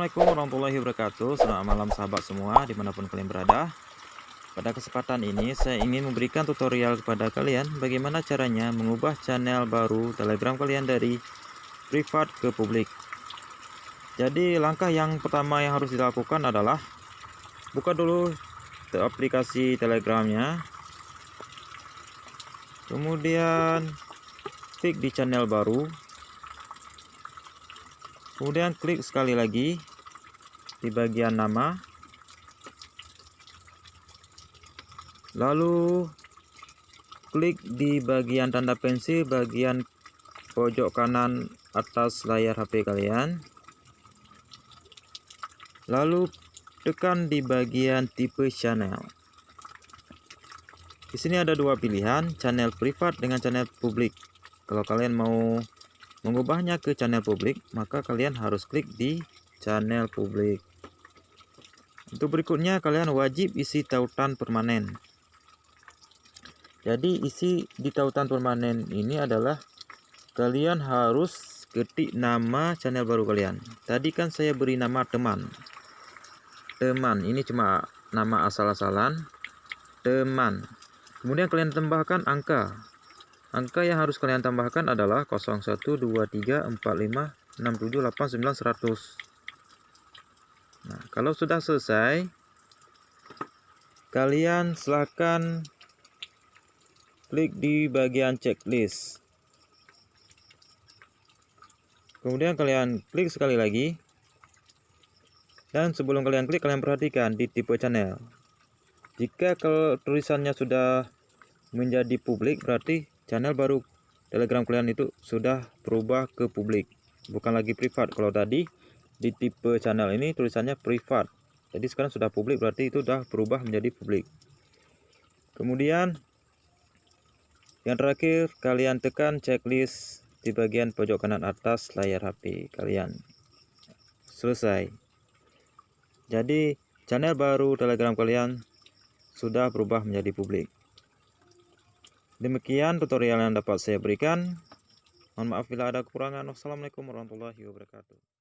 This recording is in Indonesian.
Assalamualaikum warahmatullahi wabarakatuh. Selamat malam sahabat semua dimanapun kalian berada. Pada kesempatan ini saya ingin memberikan tutorial kepada kalian bagaimana caranya mengubah channel baru Telegram kalian dari privat ke publik. Jadi langkah yang pertama yang harus dilakukan adalah buka dulu aplikasi Telegramnya, kemudian klik di channel baru, kemudian klik sekali lagi di bagian nama, lalu klik di bagian tanda pensil bagian pojok kanan atas layar HP kalian, lalu tekan di bagian tipe channel. Di sini ada dua pilihan, channel privat dengan channel publik. Kalau kalian mau mengubahnya ke channel publik, maka kalian harus klik di channel publik. Untuk berikutnya, kalian wajib isi tautan permanen. Jadi isi di tautan permanen ini adalah kalian harus ketik nama channel baru kalian. Tadi kan saya beri nama teman. Teman, ini cuma nama asal-asalan. Teman. Kemudian kalian tambahkan angka. Angka yang harus kalian tambahkan adalah 0123456789 100. Nah, kalau sudah selesai, kalian silahkan klik di bagian checklist. Kemudian kalian klik sekali lagi. Dan sebelum kalian klik, kalian perhatikan di tipe channel. Jika kalau tulisannya sudah menjadi publik, berarti channel baru Telegram kalian itu sudah berubah ke publik, bukan lagi privat. Kalau tadi di tipe channel ini tulisannya privat, jadi sekarang sudah publik, berarti itu sudah berubah menjadi publik. Kemudian yang terakhir, kalian tekan checklist di bagian pojok kanan atas layar HP kalian. Selesai. Jadi channel baru Telegram kalian sudah berubah menjadi publik. Demikian tutorial yang dapat saya berikan. Mohon maaf bila ada kekurangan. Wassalamualaikum warahmatullahi wabarakatuh.